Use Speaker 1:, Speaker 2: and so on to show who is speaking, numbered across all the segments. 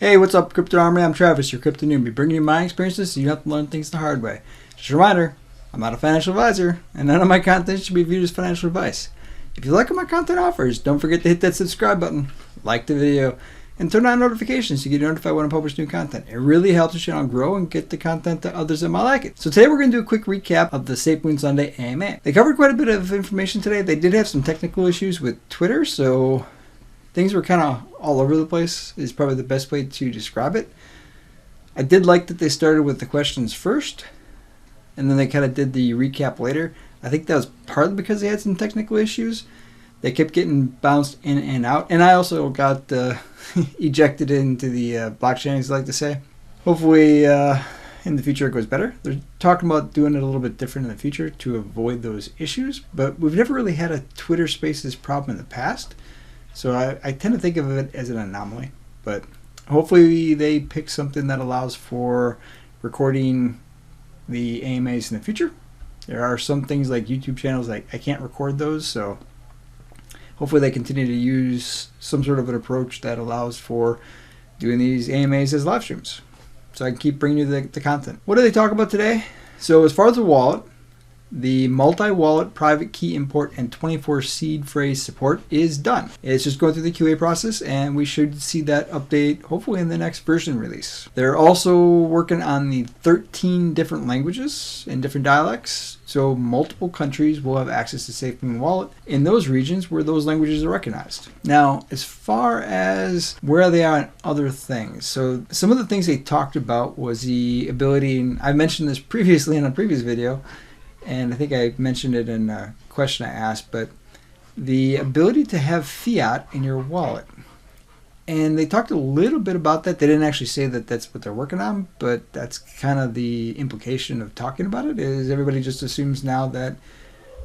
Speaker 1: Hey, what's up, Crypto Army? I'm Travis, your crypto newbie, bringing you my experiences so you don't have to learn things the hard way. Just a reminder, I'm not a financial advisor, and none of my content should be viewed as financial advice. If you like what my content offers, don't forget to hit that subscribe button, like the video, and turn on notifications to get notified when I publish new content. It really helps the channel grow and get the content to others that might like it. So today we're going to do a quick recap of the Safemoon Sunday AMA. They covered quite a bit of information today. They did have some technical issues with Twitter, so things were kind of all over the place is probably the best way to describe it. I did like that they started with the questions first, and then they kind of did the recap later. I think that was partly because they had some technical issues. They kept getting bounced in and out, and I also got ejected into the blockchain, as I like to say. Hopefully in the future it goes better. They're talking about doing it a little bit different in the future to avoid those issues, but we've never really had a Twitter Spaces problem in the past. So I tend to think of it as an anomaly, but hopefully they pick something that allows for recording the AMAs in the future. There are some things like YouTube channels, I can't record those, so hopefully they continue to use some sort of an approach that allows for doing these AMAs as live streams, so I can keep bringing you the content. What do they talk about today? So as far as the wallet, the multi-wallet private key import and 24 seed phrase support is done. It's just going through the QA process, and we should see that update hopefully in the next version release. They're also working on the 13 different languages and different dialects, so multiple countries will have access to Safemoon Wallet in those regions where those languages are recognized. Now, as far as where they are on other things, so some of the things they talked about was the ability, and I mentioned this previously in a previous video, and I think I mentioned it in a question I asked, but the ability to have fiat in your wallet. And they talked a little bit about that. They didn't actually say that that's what they're working on, but that's kind of the implication of talking about it, is everybody just assumes now that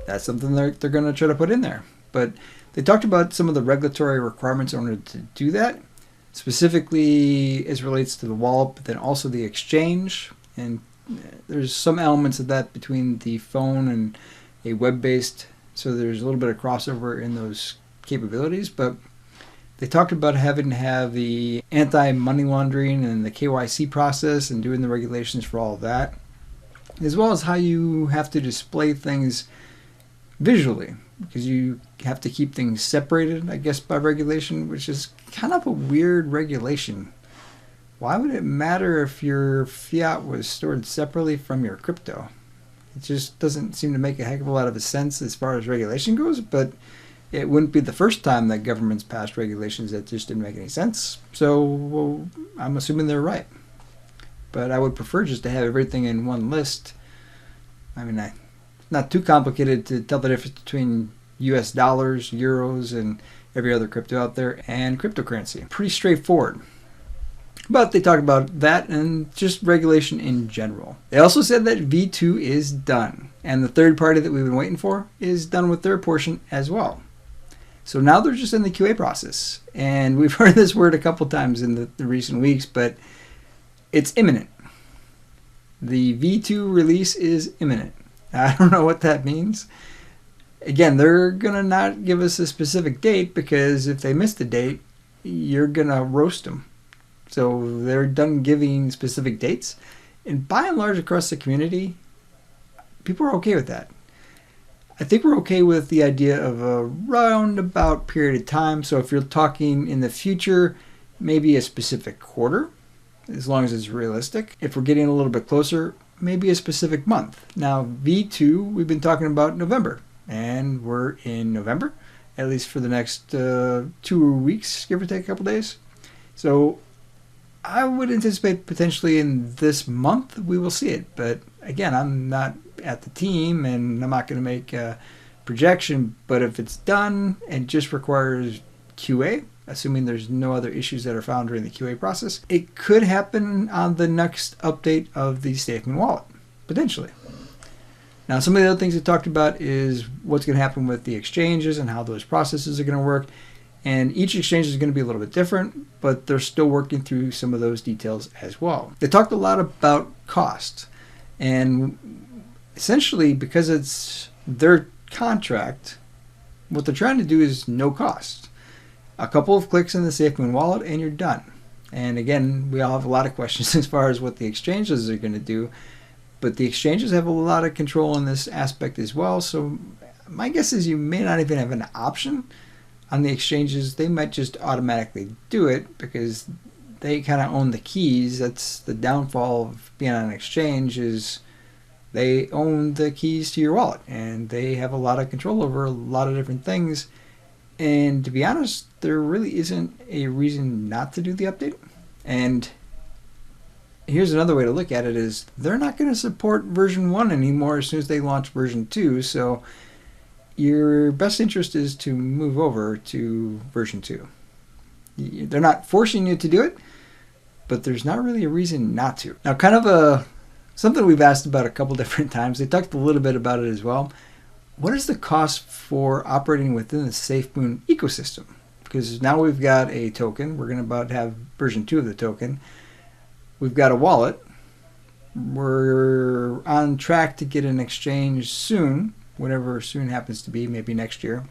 Speaker 1: that's something they're going to try to put in there. But they talked about some of the regulatory requirements in order to do that, specifically as relates to the wallet, but then also the exchange. And there's some elements of that between the phone and a web-based, so there's a little bit of crossover in those capabilities. But they talked about having to have the anti-money laundering and the KYC process and doing the regulations for all of that, as well as how you have to display things visually, because you have to keep things separated, I guess, by regulation, which is kind of a weird regulation. Why would it matter if your fiat was stored separately from your crypto? It just doesn't seem to make a heck of a lot of sense as far as regulation goes, but it wouldn't be the first time that governments passed regulations that just didn't make any sense. So well, I'm assuming they're right. But I would prefer just to have everything in one list. I mean, it's not too complicated to tell the difference between US dollars, euros, and every other crypto out there, and cryptocurrency. Pretty straightforward. But they talked about that and just regulation in general. They also said that V2 is done, and the third party that we've been waiting for is done with their portion as well. So now they're just in the QA process, and we've heard this word a couple times in the recent weeks, but it's imminent. The V2 release is imminent. I don't know what that means. Again, they're going to not give us a specific date, because if they miss the date, you're going to roast them. So they're done giving specific dates, and by and large across the community, people are okay with that. I think we're okay with the idea of a roundabout period of time. So if you're talking in the future, maybe a specific quarter, as long as it's realistic. If we're getting a little bit closer, maybe a specific month. Now V2, we've been talking about November, and we're in November, at least for the next 2 weeks, give or take a couple days. So I would anticipate potentially in this month we will see it. But again, I'm not at the team, and I'm not going to make a projection. But if it's done and just requires QA, assuming there's no other issues that are found during the QA process, it could happen on the next update of the Safemoon wallet, potentially. Now, some of the other things we talked about is what's going to happen with the exchanges and how those processes are going to work. And each exchange is going to be a little bit different, but they're still working through some of those details as well. They talked a lot about cost, and essentially because it's their contract, what they're trying to do is no cost. A couple of clicks in the Safemoon wallet and you're done. And again, we all have a lot of questions as far as what the exchanges are going to do, but the exchanges have a lot of control in this aspect as well. So my guess is you may not even have an option on the exchanges. They might just automatically do it because they kind of own the keys. That's the downfall of being on an exchange, is they own the keys to your wallet and they have a lot of control over a lot of different things. And to be honest, there really isn't a reason not to do the update. And here's another way to look at it, is they're not going to support version 1 anymore as soon as they launch version 2. So your best interest is to move over to version 2. They're not forcing you to do it, but there's not really a reason not to. Now, kind of something we've asked about a couple different times. They talked a little bit about it as well. What is the cost for operating within the Safemoon ecosystem? Because now we've got a token. We're going to about have version 2 of the token. We've got a wallet. We're on track to get an exchange soon, whatever soon happens to be, maybe next year.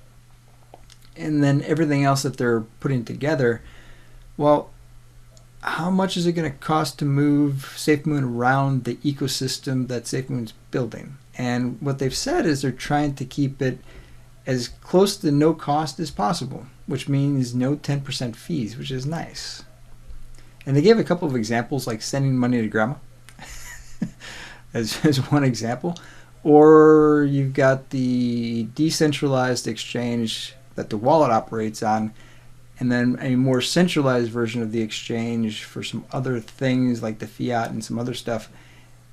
Speaker 1: And then everything else that they're putting together. Well, how much is it going to cost to move Safemoon around the ecosystem that Safemoon's building? And what they've said is they're trying to keep it as close to no cost as possible, which means no 10% fees, which is nice. And they gave a couple of examples, like sending money to grandma as one example. Or you've got the decentralized exchange that the wallet operates on, and then a more centralized version of the exchange for some other things like the fiat and some other stuff.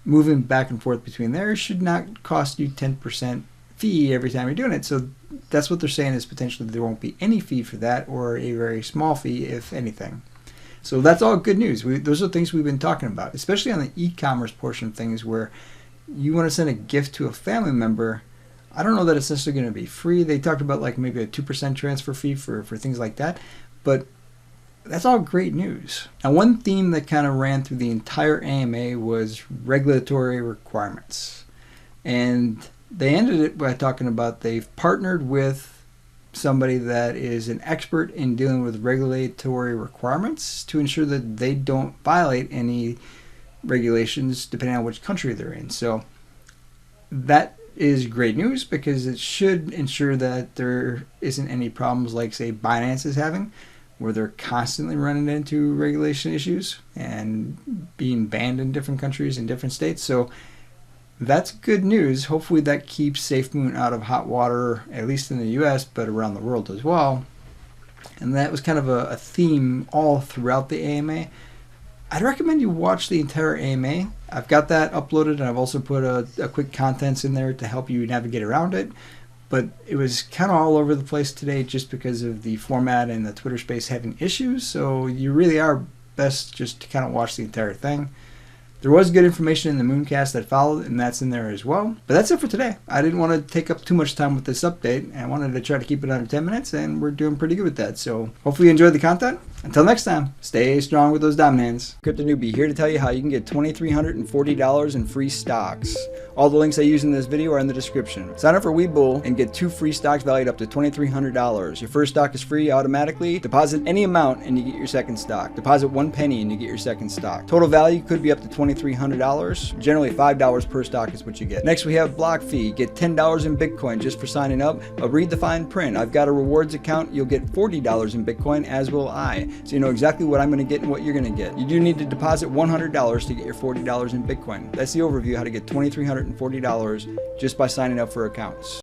Speaker 1: Moving back and forth between there should not cost you 10% fee every time you're doing it. So that's what they're saying, is potentially there won't be any fee for that, or a very small fee, if anything. So that's all good news. Those are things we've been talking about, especially on the e-commerce portion of things, where you want to send a gift to a family member. I don't know that it's necessarily going to be free. They talked about like maybe a 2% transfer fee for things like that, but that's all great news. Now, one theme that kind of ran through the entire AMA was regulatory requirements. And they ended it by talking about they've partnered with somebody that is an expert in dealing with regulatory requirements to ensure that they don't violate any regulations depending on which country they're in. So that is great news, because it should ensure that there isn't any problems like, say, Binance is having, where they're constantly running into regulation issues and being banned in different countries and different states. So that's good news. Hopefully that keeps Safemoon out of hot water, at least in the US, but around the world as well. And that was kind of a theme all throughout the AMA. I'd recommend you watch the entire AMA. I've got that uploaded, and I've also put a quick contents in there to help you navigate around it. But it was kind of all over the place today just because of the format and the Twitter space having issues. So you really are best just to kind of watch the entire thing. There was good information in the Mooncast that followed, and that's in there as well. But that's it for today. I didn't want to take up too much time with this update. I wanted to try to keep it under 10 minutes, and we're doing pretty good with that. So hopefully you enjoyed the content. Until next time, stay strong with those diamond hands. Crypto Newbie here to tell you how you can get $2,340 in free stocks. All the links I use in this video are in the description. Sign up for Webull and get 2 free stocks valued up to $2,300. Your first stock is free automatically. Deposit any amount and you get your second stock. Deposit 1 penny and you get your second stock. Total value could be up to $2,300. Generally $5 per stock is what you get. Next we have block fee. Get $10 in Bitcoin just for signing up. Read the fine print. I've got a rewards account. You'll get $40 in Bitcoin, as will I. So you know exactly what I'm going to get and what you're going to get. You do need to deposit $100 to get your $40 in Bitcoin. That's the overview how to get $2,340 just by signing up for accounts.